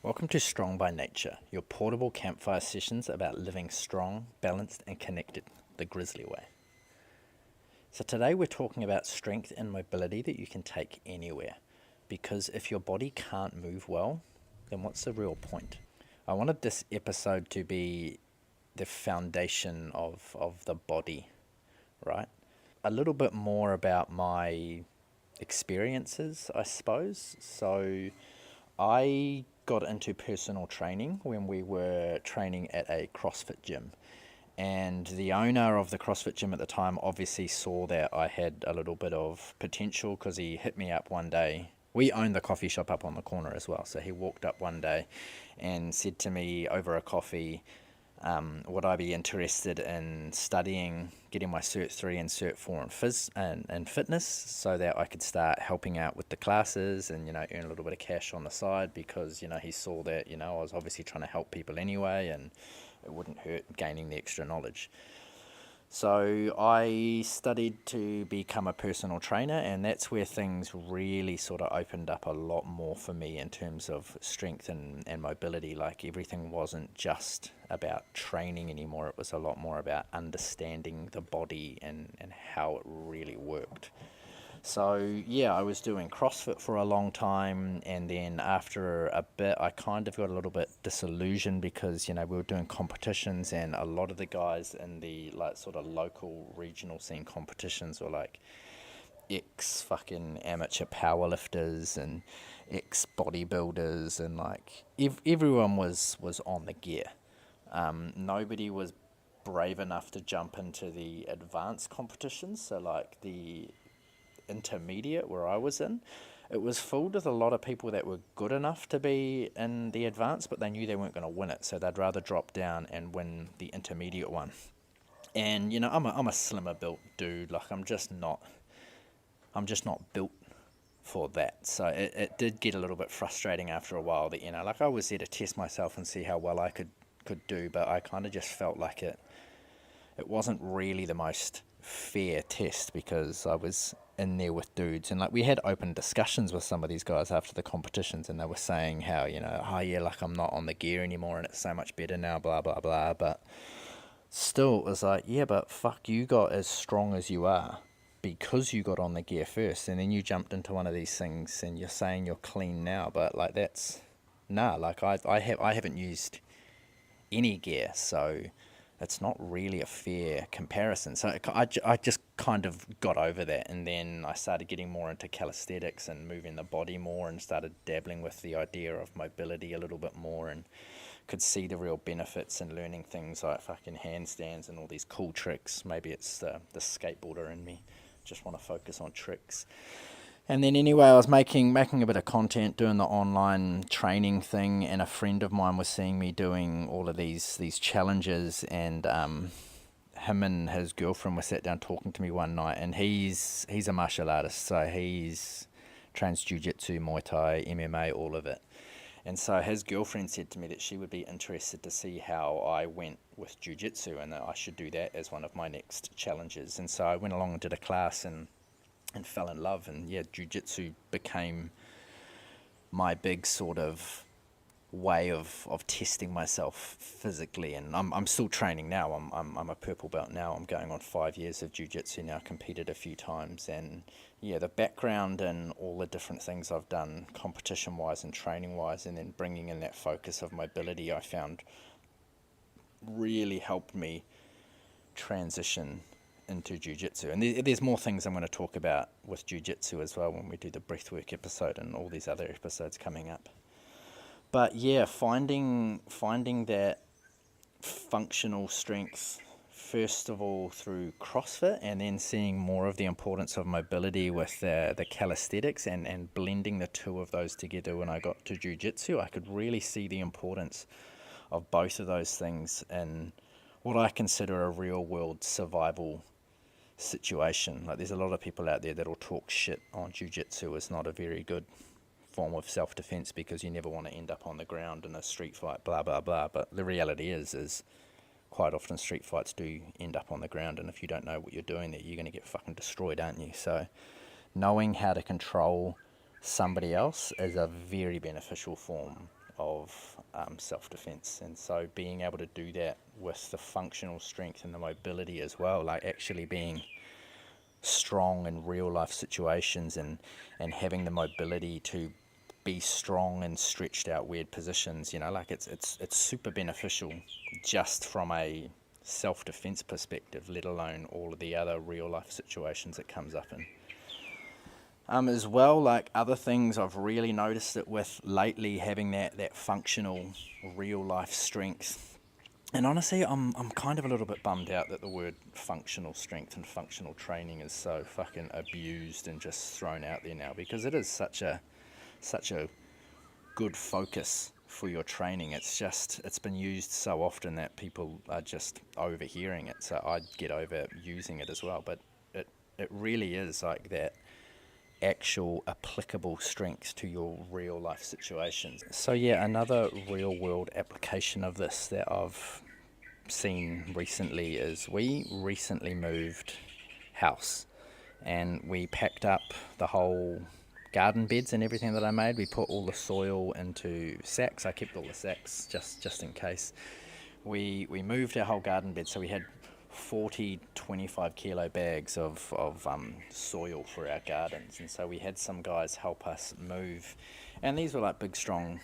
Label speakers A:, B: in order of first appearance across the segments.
A: Welcome to Strong by Nature, your portable campfire sessions about living strong, balanced, and connected, the Grizzly way. So today we're talking about strength and mobility that you can take anywhere, because if your body can't move well, then what's the real point? I wanted this episode to be the foundation of the body, right? A little bit more about my experiences, I suppose. So I got into personal training when we were training at a CrossFit gym. And the owner of the CrossFit gym at the time obviously saw that I had a little bit of potential because he hit me up one day. We owned the coffee shop up on the corner as well. So he walked up one day and said to me over a coffee, would I be interested in studying, getting my Cert 3 and Cert 4 in fitness so that I could start helping out with the classes and, earn a little bit of cash on the side because, he saw that, I was obviously trying to help people anyway and it wouldn't hurt gaining the extra knowledge. So I studied to become a personal trainer, and that's where things really sort of opened up a lot more for me in terms of strength and mobility. Like everything wasn't just about training anymore. It was a lot more about understanding the body and how it really worked. So yeah, I was doing CrossFit for a long time, and then after a bit I kind of got a little bit disillusioned because we were doing competitions, and a lot of the guys in the sort of local regional scene competitions were like ex fucking amateur powerlifters and ex bodybuilders, and everyone was on the gear. Nobody was brave enough to jump into the advanced competitions, so like the intermediate where I was in, it was filled with a lot of people that were good enough to be in the advanced, but they knew they weren't going to win it, so they'd rather drop down and win the intermediate one. And I'm a slimmer built dude. I'm just not built for that. So it did get a little bit frustrating after a while that I was there to test myself and see how well I could do, but I kind of just felt like it wasn't really the most fair test because I was in there with dudes, and we had open discussions with some of these guys after the competitions, and they were saying how I'm not on the gear anymore and it's so much better now, blah blah blah. But still, it was but fuck, you got as strong as you are because you got on the gear first, and then you jumped into one of these things and you're saying you're clean now, but that's I haven't used any gear, so it's not really a fair comparison. So I just kind of got over that, and then I started getting more into calisthenics and moving the body more, and started dabbling with the idea of mobility a little bit more, and could see the real benefits in learning things like fucking handstands and all these cool tricks. Maybe it's the skateboarder in me, just want to focus on tricks. And then anyway, I was making a bit of content, doing the online training thing, and a friend of mine was seeing me doing all of these challenges, and him and his girlfriend were sat down talking to me one night, and he's a martial artist, so he's trains jiu-jitsu, Muay Thai, MMA, all of it. And so his girlfriend said to me that she would be interested to see how I went with jiu-jitsu, and that I should do that as one of my next challenges. And so I went along and did a class and fell in love, and jiu-jitsu became my big sort of way of testing myself physically. And I'm still training now. I'm a purple belt now. I'm going on 5 years of jiu-jitsu now, competed a few times, and the background and all the different things I've done competition wise and training wise, and then bringing in that focus of mobility, I found really helped me transition into jiu-jitsu. And there's more things I'm going to talk about with jiu-jitsu as well when we do the breathwork episode and all these other episodes coming up. But finding that functional strength first of all through CrossFit, and then seeing more of the importance of mobility with the calisthenics, and blending the two of those together when I got to jiu-jitsu, I could really see the importance of both of those things in what I consider a real world survival situation. There's a lot of people out there that'll talk shit on jiu-jitsu. It's not a very good form of self-defense because you never want to end up on the ground in a street fight, blah blah blah. But the reality is quite often street fights do end up on the ground, and if you don't know what you're doing there, you're going to get fucking destroyed, aren't you? So knowing how to control somebody else is a very beneficial form of self-defense. And so being able to do that with the functional strength and the mobility as well, like actually being strong in real life situations, and having the mobility to be strong in stretched out weird positions, like it's super beneficial just from a self-defense perspective, let alone all of the other real life situations it comes up in. As well, like other things I've really noticed it with lately, having that functional real life strength. And honestly, I'm kind of a little bit bummed out that the word functional strength and functional training is so fucking abused and just thrown out there now, because it is such a good focus for your training. It's been used so often that people are just overhearing it. So I get over using it as well. But it really is like that actual applicable strength to your real life situations. So yeah, another real world application of this that I've seen recently is we recently moved house, and we packed up the whole garden beds and everything that I made. We put all the soil into sacks. I kept all the sacks just in case. We moved our whole garden bed, so we had 40 25 kilo bags of soil for our gardens, and so we had some guys help us move, and these were like big strong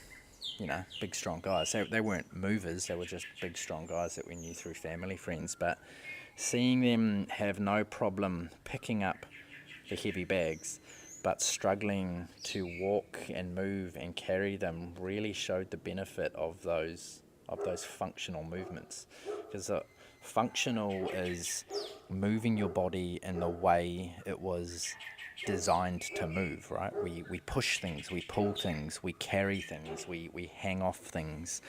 A: guys. They weren't movers, they were just big strong guys that we knew through family friends. But seeing them have no problem picking up the heavy bags but struggling to walk and move and carry them really showed the benefit of those functional movements. Because functional is moving your body in the way it was designed to move, right? We push things, we pull things, we carry things, we hang off things,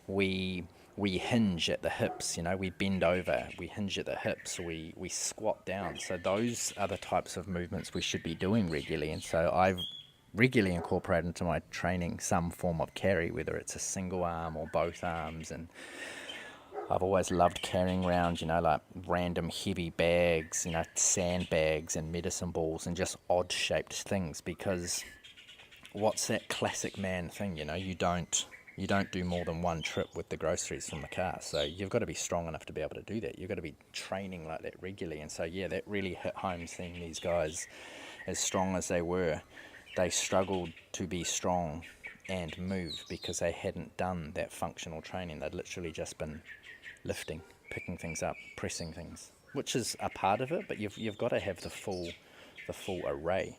A: we hinge at the hips, we bend over, we hinge at the hips, we squat down. So those are the types of movements we should be doing regularly. And so I've regularly incorporated into my training some form of carry, whether it's a single arm or both arms. And I've always loved carrying around, like random heavy bags, sandbags and medicine balls and just odd shaped things, because what's that classic man thing, you don't do more than one trip with the groceries from the car. So you've got to be strong enough to be able to do that. You've got to be training like that regularly. And so, yeah, that really hit home, seeing these guys, as strong as they were, they struggled to be strong and move because they hadn't done that functional training. They'd literally just been lifting, picking things up, pressing things, which is a part of it, but you've got to have the full array.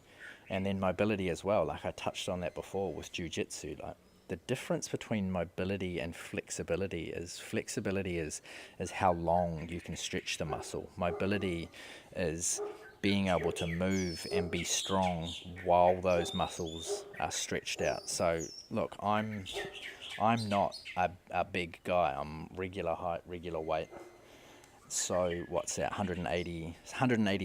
A: And then mobility as well, like I touched on that before with jiu-jitsu. Like the difference between mobility and flexibility is how long you can stretch the muscle. Mobility is being able to move and be strong while those muscles are stretched out. So look, I'm not a big guy. I'm regular height, regular weight. So what's that, 180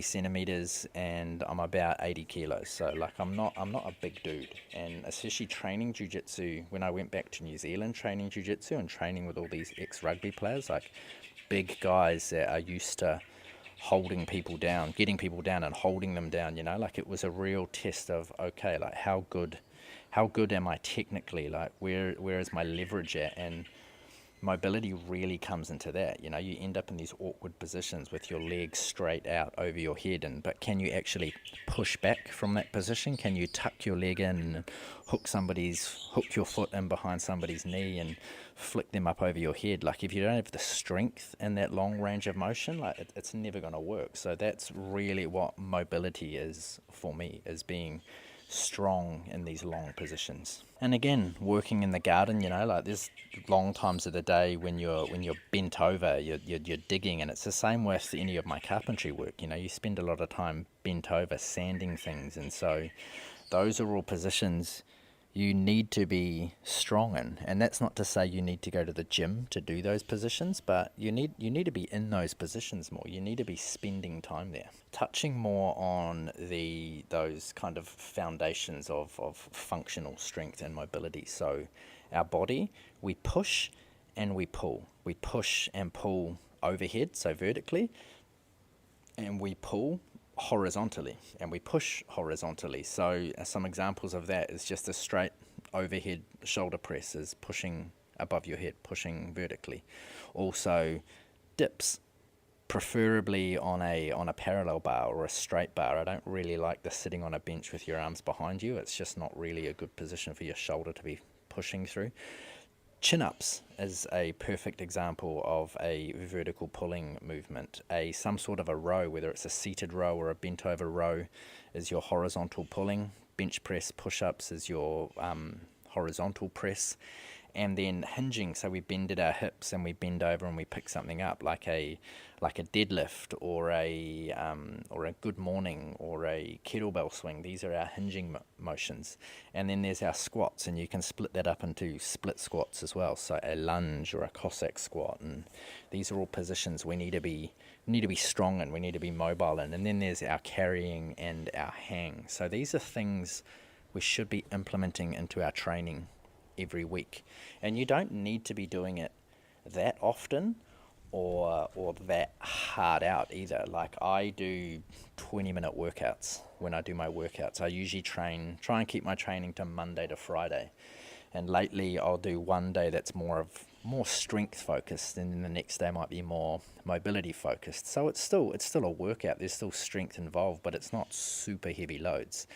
A: centimeters, and I'm about 80 kilos. So like I'm not a big dude. And especially training jiu-jitsu, when I went back to New Zealand training jiu-jitsu and training with all these ex-rugby players, like big guys that are used to holding people down, getting people down and holding them down, like it was a real test of, okay, like how good am I technically, like where is my leverage at? And mobility really comes into that. You end up in these awkward positions with your legs straight out over your head, but can you actually push back from that position? Can you tuck your leg in and hook your foot in behind somebody's knee and flick them up over your head? Like if you don't have the strength in that long range of motion, like it's never going to work. So that's really what mobility is for me, is being strong in these long positions. And again, working in the garden, like there's long times of the day when you're bent over, you're digging, and it's the same with any of my carpentry work. You spend a lot of time bent over sanding things, and so those are all positions you need to be strong in. And that's not to say you need to go to the gym to do those positions, but you need to be in those positions more. You need to be spending time there. Touching more on those kind of foundations of functional strength and mobility. So our body, we push and we pull. We push and pull overhead, so vertically, and we pull horizontally, and we push horizontally. So some examples of that is just a straight overhead shoulder presses, pushing above your head, pushing vertically. Also dips, preferably on a parallel bar or a straight bar. I don't really like the sitting on a bench with your arms behind you. It's just not really a good position for your shoulder to be pushing through. Chin-ups is a perfect example of a vertical pulling movement. Some sort of a row, whether it's a seated row or a bent over row, is your horizontal pulling. Bench press, push-ups is your horizontal press. And then hinging, so we bend at our hips and we bend over and we pick something up, like a deadlift or a good morning or a kettlebell swing. These are our hinging motions. And then there's our squats, and you can split that up into split squats as well. So a lunge or a Cossack squat, and these are all positions we need to be strong in, we need to be mobile in. And then there's our carrying and our hang. So these are things we should be implementing into our training every week. And you don't need to be doing it that often or that hard out either. Like, I do 20-minute workouts when I do my workouts. I usually try and keep my training to Monday to Friday. And lately I'll do one day that's more strength focused, and then the next day might be more mobility focused. So it's still a workout. There's still strength involved, but it's not super heavy loads.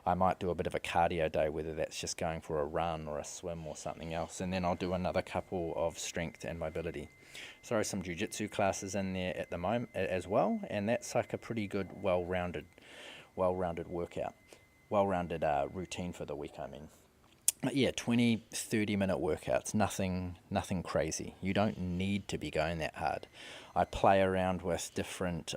A: I might do a bit of a cardio day, whether that's just going for a run or a swim or something else, and then I'll do another couple of strength and mobility. Throw some jiu-jitsu classes in there at the moment as well, and that's like a pretty good well-rounded workout, well-rounded routine for the week, I mean. But yeah, 20, 30-minute workouts, nothing crazy. You don't need to be going that hard. I play around with different,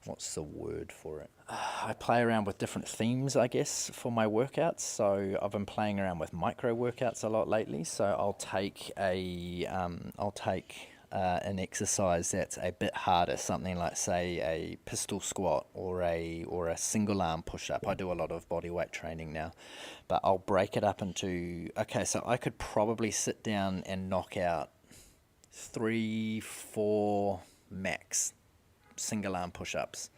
A: what's the word for it? I play around with different themes, I guess, for my workouts. So I've been playing around with micro workouts a lot lately. So I'll take an exercise that's a bit harder, something like, say, a pistol squat or a single arm push up. I do a lot of bodyweight training now, but I'll break it up into, okay, so I could probably sit down and knock out 3, 4 max single arm push ups.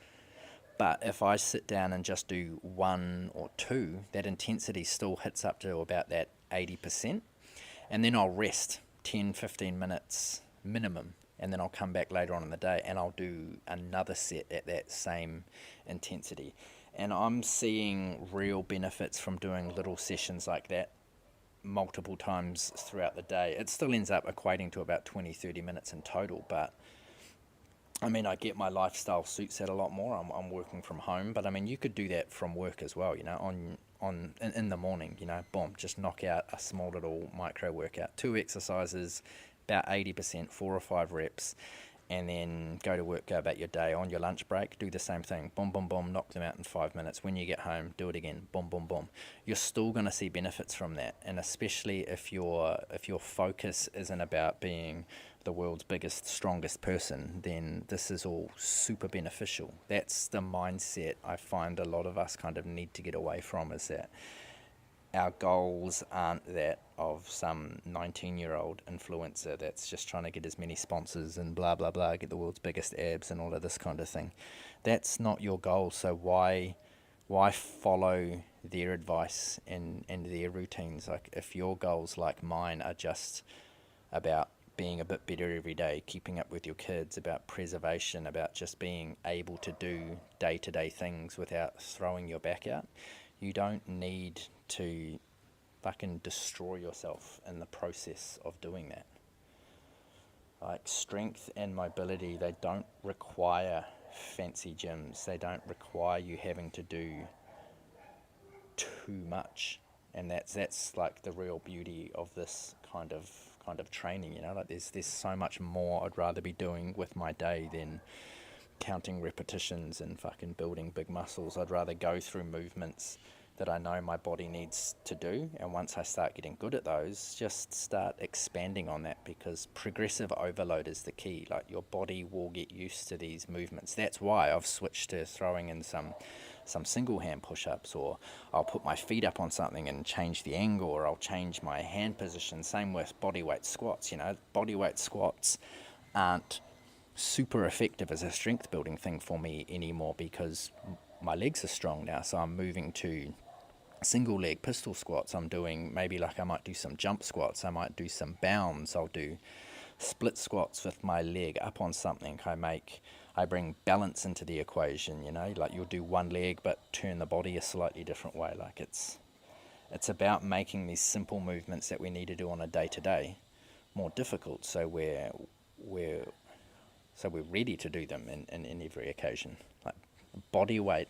A: But if I sit down and just do 1 or 2, that intensity still hits up to about that 80%. And then I'll rest 10, 15 minutes minimum. And then I'll come back later on in the day and I'll do another set at that same intensity. And I'm seeing real benefits from doing little sessions like that multiple times throughout the day. It still ends up equating to about 20, 30 minutes in total, but I mean, I get my lifestyle suits that a lot more. I'm working from home, but I mean, you could do that from work as well, you know, in the morning, you know, boom, just knock out a small little micro workout, 2 exercises, about 80%, 4 or 5 reps, and then go to work, go about your day. On your lunch break, do the same thing, boom, boom, boom, knock them out in 5 minutes. When you get home, do it again, boom, boom, boom. You're still going to see benefits from that, and especially if your focus isn't about being the world's biggest, strongest person, then this is all super beneficial. That's the mindset I find a lot of us kind of need to get away from, is that our goals aren't that of some 19-year-old influencer that's just trying to get as many sponsors and blah, blah, blah, get the world's biggest abs and all of this kind of thing. That's not your goal, so why follow their advice and their routines? Like, if your goals, like mine, are just about being a bit better every day, keeping up with your kids, about preservation, about just being able to do day-to-day things without throwing your back out, you don't need to fucking destroy yourself in the process of doing that. Like, strength and mobility, they don't require fancy gyms. They don't require you having to do too much. And that's like the real beauty of this kind of training, you know, like there's so much more I'd rather be doing with my day than counting repetitions and fucking building big muscles. I'd rather go through movements that I know my body needs to do, and once I start getting good at those, just start expanding on that, because progressive overload is the key. Like, your body will get used to these movements. That's why I've switched to throwing in some single hand push-ups, or I'll put my feet up on something and change the angle, or I'll change my hand position. Same with bodyweight squats. You know, bodyweight squats aren't super effective as a strength building thing for me anymore, because my legs are strong now, so I'm moving to single leg pistol squats, I'm doing maybe like I might do some jump squats, I might do some bounds, I'll do split squats with my leg up on something. I bring balance into the equation, you know, like you'll do one leg but turn the body a slightly different way. Like it's about making these simple movements that we need to do on a day to day more difficult, so we're ready to do them in every occasion. Like body weight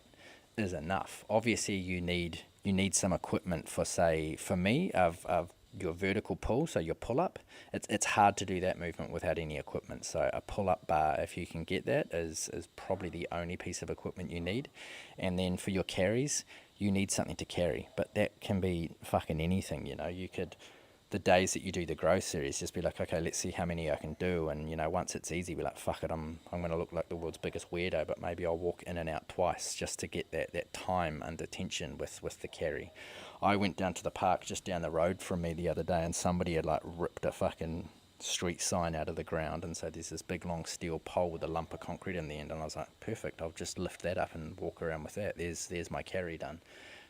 A: is enough. Obviously you need some equipment for, say, for me, of your vertical pull, so your pull up. It's hard to do that movement without any equipment. So a pull up bar, if you can get that, is probably the only piece of equipment you need. And then for your carries, you need something to carry, but that can be fucking anything. You know, you could, the days that you do the grow series, just be like, okay, let's see how many I can do. And, you know, once it's easy, be like, fuck it, I'm going to look like the world's biggest weirdo, but maybe I'll walk in and out twice just to get that time under tension with the carry. I went down to the park just down the road from me the other day, and somebody had like ripped a fucking street sign out of the ground, and so there's this big long steel pole with a lump of concrete in the end, and I was like, perfect, I'll just lift that up and walk around with that. There's my carry done.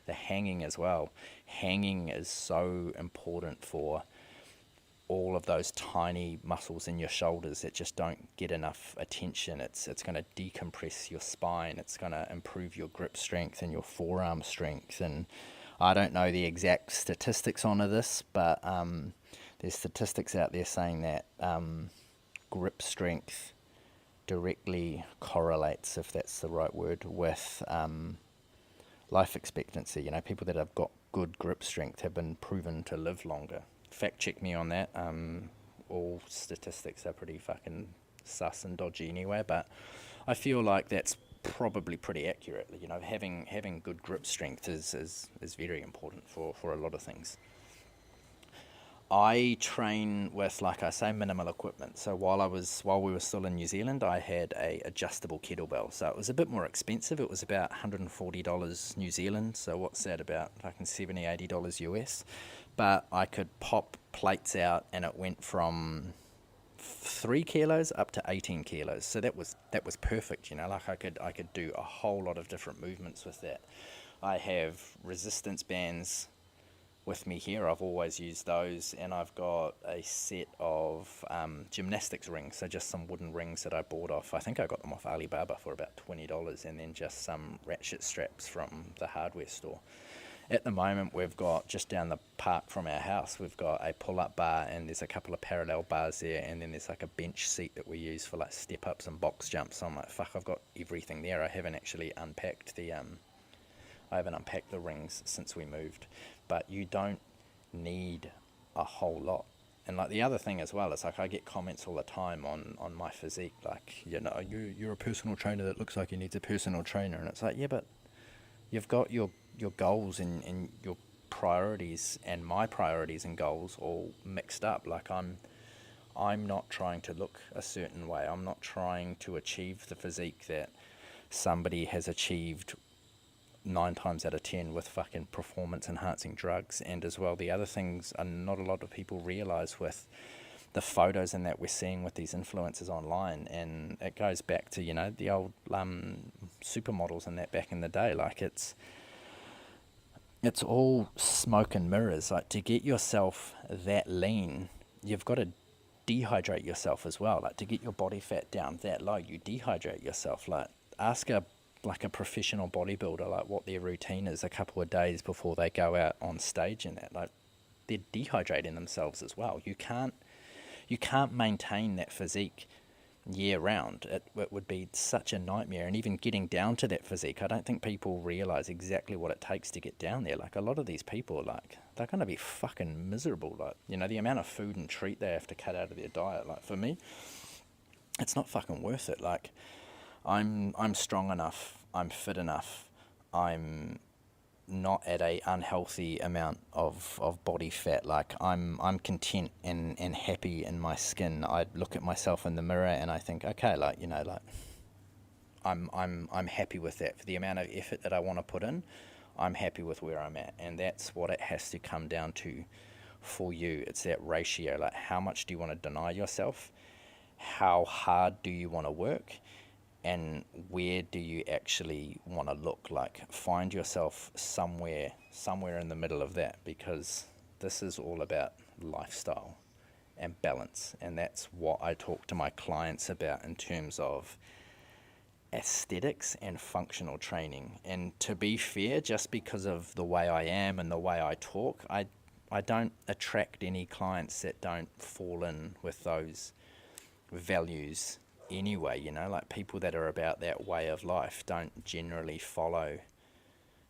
A: The hanging as well. Hanging is so important for all of those tiny muscles in your shoulders that just don't get enough attention. It's going to decompress your spine. It's going to improve your grip strength and your forearm strength. And I don't know the exact statistics on this, but there's statistics out there saying that grip strength directly correlates, if that's the right word, with life expectancy. You know, people that have got good grip strength have been proven to live longer. Fact check me on that. All statistics are pretty fucking sus and dodgy anyway, but I feel like that's probably pretty accurate. You know, having good grip strength is very important for a lot of things. I train with, like I say, minimal equipment. So while we were still in New Zealand, I had a adjustable kettlebell. So it was a bit more expensive. It was about $140 New Zealand. So what's that, about fucking $70, $80 US? But I could pop plates out, and it went from 3 kilos up to 18 kilos. So that was perfect. You know, like I could do a whole lot of different movements with that. I have resistance bands with me here. I've always used those, and I've got a set of gymnastics rings, so just some wooden rings that I bought off, I think I got them off Alibaba for about $20, and then just some ratchet straps from the hardware store. At the moment, we've got, just down the park from our house, we've got a pull-up bar, and there's a couple of parallel bars there, and then there's like a bench seat that we use for like step-ups and box jumps. So I'm like, fuck, I've got everything there. I haven't actually unpacked the rings since we moved. But you don't need a whole lot. And like the other thing as well is, like, I get comments all the time on my physique, like, you know, you're a personal trainer that looks like he needs a personal trainer. And it's like, yeah, but you've got your goals and your priorities and my priorities and goals all mixed up. Like I'm not trying to look a certain way. I'm not trying to achieve the physique that somebody has achieved 9 times out of 10 with fucking performance enhancing drugs. And as well, the other things are not a lot of people realize with the photos and that we're seeing with these influencers online. And it goes back to, you know, the old supermodels and that back in the day. Like it's all smoke and mirrors. Like, to get yourself that lean, you've got to dehydrate yourself as well. Like, to get your body fat down that low, you dehydrate yourself. Like, ask a professional bodybuilder like what their routine is a couple of days before they go out on stage, and that, like, they're dehydrating themselves as well. You can't maintain that physique year round. It would be such a nightmare. And even getting down to that physique, I don't think people realize exactly what it takes to get down there. Like, a lot of these people, like, they're going to be fucking miserable. Like, you know, the amount of food and treat they have to cut out of their diet, like, for me, it's not fucking worth it. Like, I'm strong enough, I'm fit enough, I'm not at a unhealthy amount of body fat. Like, I'm content and happy in my skin. I look at myself in the mirror and I think, okay, like, you know, like, I'm happy with that. For the amount of effort that I want to put in, I'm happy with where I'm at. And that's what it has to come down to for you. It's that ratio. Like, how much do you want to deny yourself? How hard do you want to work? and where do you actually want to look? Like, find yourself somewhere in the middle of that, because this is all about lifestyle and balance, and that's what I talk to my clients about in terms of aesthetics and functional training. And to be fair, just because of the way I am and the way I talk, I don't attract any clients that don't fall in with those values anyway. Like, people that are about that way of life don't generally follow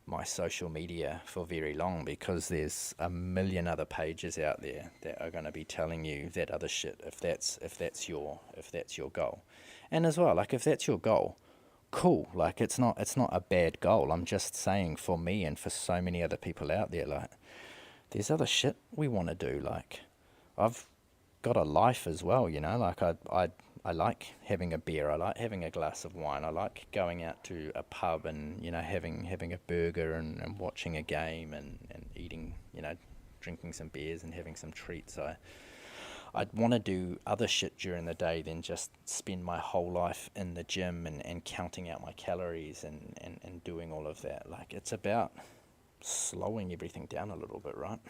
A: my social media for very long, because there's a million other pages out there that are going to be telling you that other shit, if that's your goal. And as well, like, if that's your goal, cool. Like, it's not a bad goal. I'm just saying, for me and for so many other people out there, like, there's other shit we want to do. Like, I've got a life as well, like, I like having a beer, I like having a glass of wine, I like going out to a pub and, having a burger and watching a game and eating, drinking some beers and having some treats. I'd want to do other shit during the day than just spend my whole life in the gym and counting out my calories and doing all of that. Like, it's about slowing everything down a little bit, right?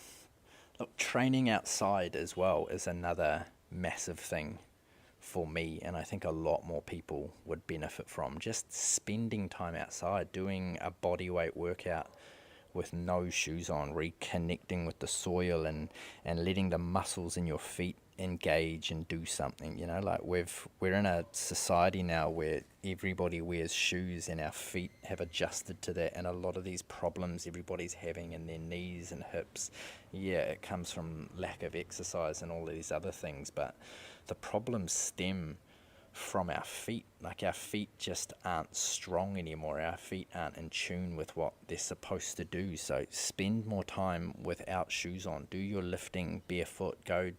A: Look, training outside as well is another massive thing for me, and I think a lot more people would benefit from just spending time outside, doing a bodyweight workout with no shoes on, reconnecting with the soil and letting the muscles in your feet engage and do something. Like, we're in a society now where everybody wears shoes, and our feet have adjusted to that, and a lot of these problems everybody's having in their knees and hips, it comes from lack of exercise and all of these other things, but the problems stem from our feet. Like, our feet just aren't strong anymore. Our feet aren't in tune with what they're supposed to do. So spend more time without shoes on. Do your lifting barefoot. Go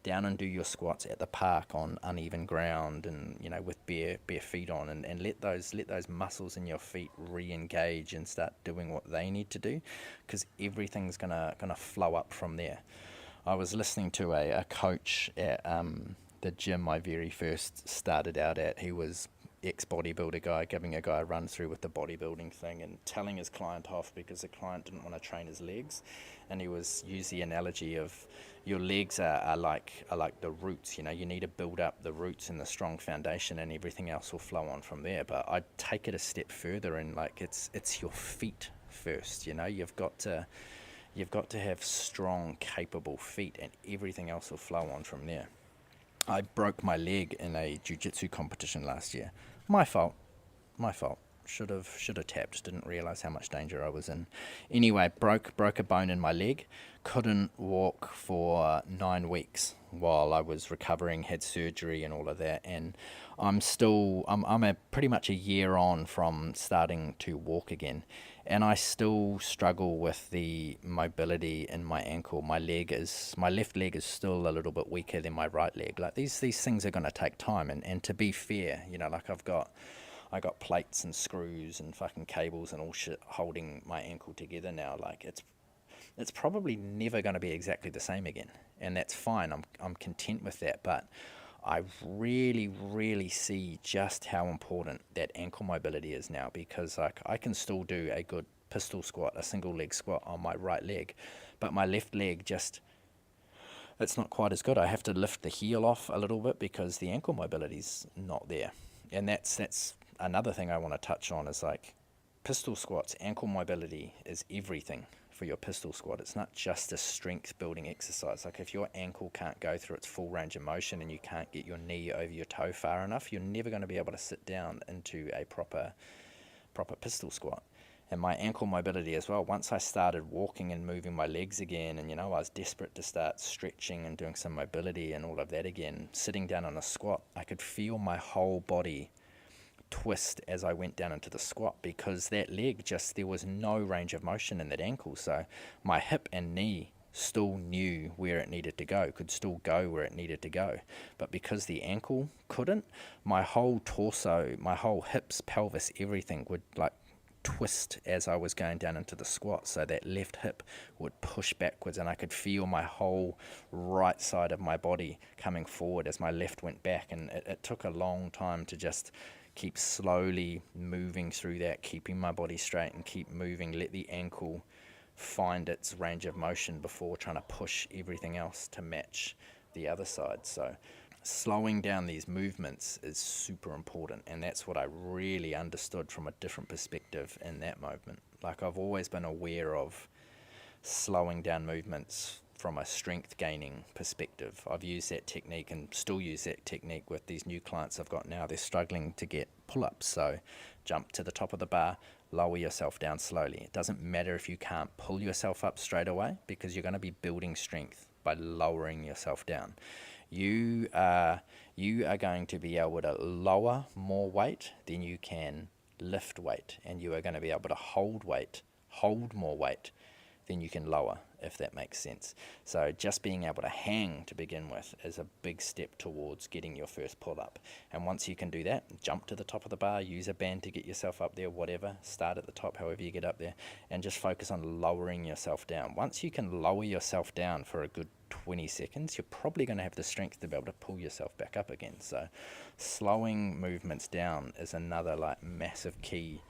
A: down and do your squats at the park on uneven ground, and with bare feet on, and let those muscles in your feet re-engage and start doing what they need to do, because everything's gonna flow up from there. I was listening to a coach at the gym I very first started out at. He was ex-bodybuilder guy, giving a guy a run through with the bodybuilding thing and telling his client off because the client didn't want to train his legs. And he was used the analogy of your legs are like the roots. You need to build up the roots and the strong foundation, and everything else will flow on from there. But I'd take it a step further, and like, it's your feet first. You've got to have strong, capable feet, and everything else will flow on from there. I broke my leg in a jiu-jitsu competition last year. My fault. Should have tapped. Didn't realize how much danger I was in. Anyway, broke a bone in my leg. Couldn't walk for 9 weeks while I was recovering. Had surgery and all of that. And I'm pretty much a year on from starting to walk again, and I still struggle with the mobility in my ankle. My left leg is still a little bit weaker than my right leg. Like, these things are going to take time, and to be fair, like, I got plates and screws and fucking cables and all shit holding my ankle together now. Like, it's probably never going to be exactly the same again, and that's fine. I'm content with that, but I really, really see just how important that ankle mobility is now, because like, I can still do a good pistol squat, a single leg squat on my right leg, but my left leg it's not quite as good. I have to lift the heel off a little bit because the ankle mobility's not there. And that's another thing I want to touch on, is like, pistol squats, ankle mobility is everything for your pistol squat. It's not just a strength building exercise. Like, if your ankle can't go through its full range of motion and you can't get your knee over your toe far enough, you're never going to be able to sit down into a proper pistol squat. And my ankle mobility as well, once I started walking and moving my legs again, and I was desperate to start stretching and doing some mobility and all of that again, sitting down on a squat, I could feel my whole body twist as I went down into the squat, because that leg there was no range of motion in that ankle. So my hip and knee still knew where it needed to go, could still go where it needed to go, but because the ankle couldn't, my whole torso, my whole hips, pelvis, everything would like twist as I was going down into the squat. So that left hip would push backwards, and I could feel my whole right side of my body coming forward as my left went back. And it took a long time to just keep slowly moving through that, keeping my body straight and keep moving. Let the ankle find its range of motion before trying to push everything else to match the other side. So slowing down these movements is super important, and that's what I really understood from a different perspective in that movement. Like, I've always been aware of slowing down movements from a strength gaining perspective. I've used that technique and still use that technique with these new clients I've got now. They're struggling to get pull-ups, so jump to the top of the bar, lower yourself down slowly. It doesn't matter if you can't pull yourself up straight away, because you're going to be building strength by lowering yourself down. You are going to be able to lower more weight than you can lift weight, and you are going to be able to hold more weight than you can lower, if that makes sense. So just being able to hang to begin with is a big step towards getting your first pull up. And once you can do that, jump to the top of the bar, use a band to get yourself up there, whatever, start at the top, however you get up there, and just focus on lowering yourself down. Once you can lower yourself down for a good 20 seconds, you're probably going to have the strength to be able to pull yourself back up again. So slowing movements down is another like massive key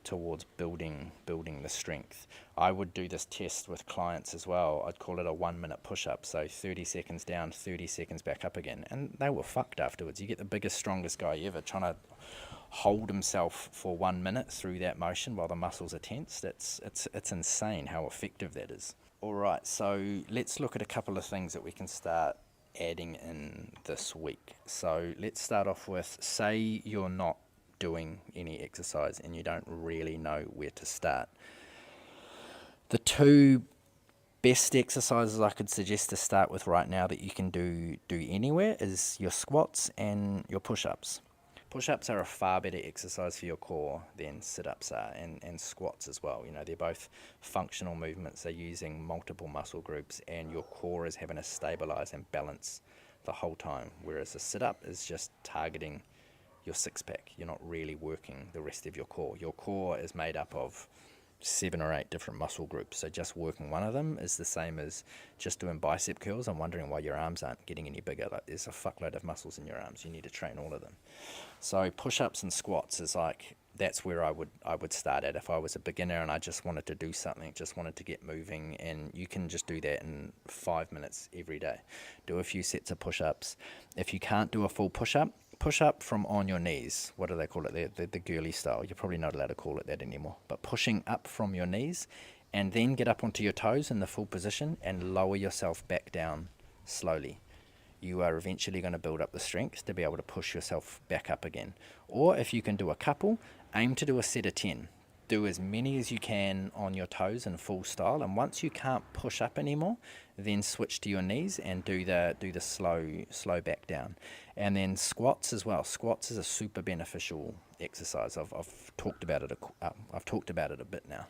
A: towards building the strength. I would do this test with clients as well. I'd call it a 1 minute push-up, so 30 seconds down, 30 seconds back up again, and they were fucked afterwards. You get the biggest, strongest guy ever trying to hold himself for 1 minute through that motion while the muscles are tense. It's insane how effective that is. All right, so let's look at a couple of things that we can start adding in this week. So let's start off with, say you're not doing any exercise and you don't really know where to start. The two best exercises I could suggest to start with right now that you can do anywhere is your squats and your push-ups. Push-ups are a far better exercise for your core than sit-ups are, and squats as well. You know, they're both functional movements. They're using multiple muscle groups, and your core is having to stabilize and balance the whole time, whereas a sit-up is just targeting your six-pack. You're not really working the rest of your core. Your core is made up of 7 or 8 different muscle groups, so just working one of them is the same as just doing bicep curls and wondering why your arms aren't getting any bigger. Like, there's a fuckload of muscles in your arms. You need to train all of them. So push-ups and squats is like, that's where I would start at if I was a beginner and I just wanted to do something, just wanted to get moving. And you can just do that in 5 minutes every day. Do a few sets of push-ups. If you can't do a full push-up, push up from on your knees. What do they call it? The girly style. You're probably not allowed to call it that anymore. But pushing up from your knees, and then get up onto your toes in the full position and lower yourself back down slowly. You are eventually going to build up the strength to be able to push yourself back up again. Or if you can do a couple, aim to do a set of 10. Do as many as you can on your toes in full style, and once you can't push up anymore, then switch to your knees and do the slow back down. And then squats as well. Squats is a super beneficial exercise. I've talked about it a bit now.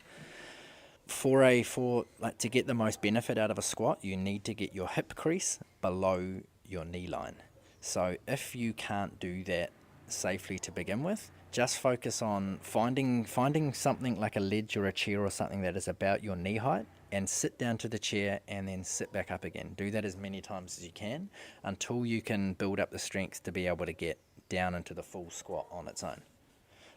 A: To get the most benefit out of a squat, you need to get your hip crease below your knee line. So if you can't do that safely to begin with, just focus on finding something like a ledge or a chair or something that is about your knee height, and sit down to the chair and then sit back up again. Do that as many times as you can until you can build up the strength to be able to get down into the full squat on its own.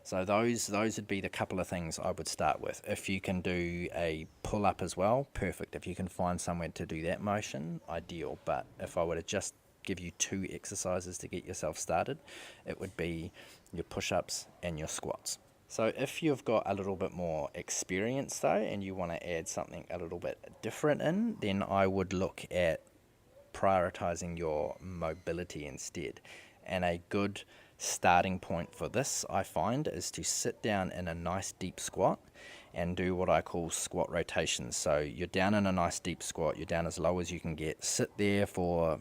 A: So those would be the couple of things I would start with. If you can do a pull-up as well, perfect. If you can find somewhere to do that motion, ideal. But if I were to just give you 2 exercises to get yourself started, it would be your push-ups and your squats. So if you've got a little bit more experience though, and you want to add something a little bit different in, then I would look at prioritizing your mobility instead. And a good starting point for this, I find, is to sit down in a nice deep squat and do what I call squat rotations. So you're down in a nice deep squat, you're down as low as you can get, sit there for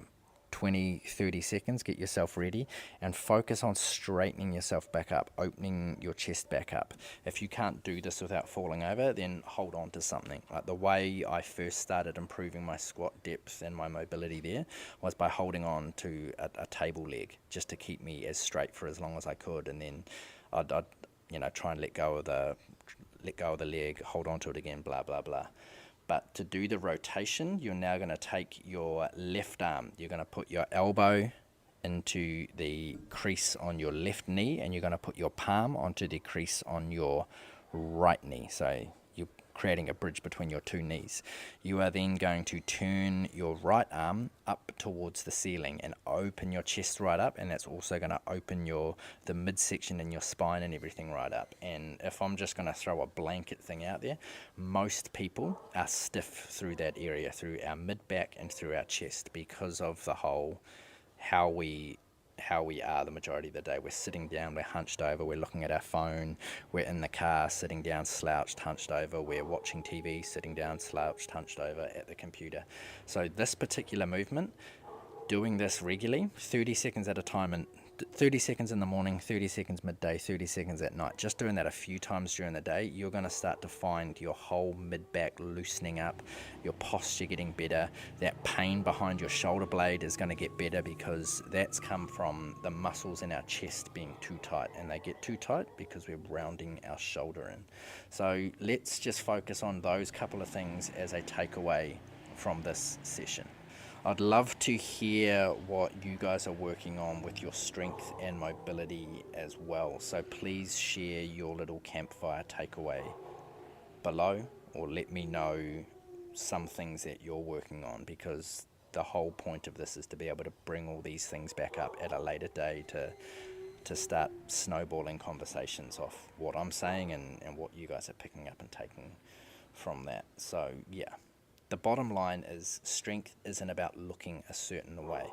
A: 20-30 seconds, get yourself ready, and focus on straightening yourself back up, opening your chest back up. If you can't do this without falling over, then hold on to something. Like the way I first started improving my squat depth and my mobility there was by holding on to a table leg, just to keep me as straight for as long as I could, and then I'd try and let go of the leg, hold on to it again, blah blah blah. But to do the rotation, you're now going to take your left arm. You're going to put your elbow into the crease on your left knee, and you're going to put your palm onto the crease on your right knee. So you're creating a bridge between your two knees. You are then going to turn your right arm up towards the ceiling and open your chest right up, and that's also going to open the midsection in your spine and everything right up. And if I'm just going to throw a blanket thing out there, most people are stiff through that area, through our mid back and through our chest, because of the whole how we are the majority of the day. We're sitting down, we're hunched over, we're looking at our phone, we're in the car sitting down, slouched, hunched over, we're watching TV, sitting down, slouched, hunched over at the computer. So this particular movement, doing this regularly, 30 seconds at a time, and 30 seconds in the morning, 30 seconds midday, 30 seconds at night, just doing that a few times during the day, you're going to start to find your whole mid-back loosening up, your posture getting better, that pain behind your shoulder blade is going to get better, because that's come from the muscles in our chest being too tight, and they get too tight because we're rounding our shoulder in. So let's just focus on those couple of things as a takeaway from this session. I'd love to hear what you guys are working on with your strength and mobility as well. So please share your little campfire takeaway below, or let me know some things that you're working on, because the whole point of this is to be able to bring all these things back up at a later day to start snowballing conversations off what I'm saying and what you guys are picking up and taking from that. So yeah. The bottom line is, strength isn't about looking a certain way.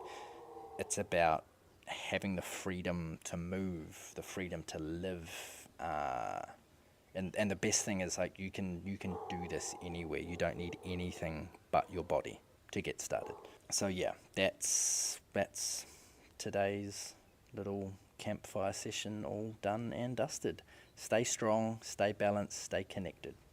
A: It's about having the freedom to move, the freedom to live. And the best thing is, like, you can do this anywhere. You don't need anything but your body to get started. So yeah, that's today's little campfire session all done and dusted. Stay strong, stay balanced, stay connected.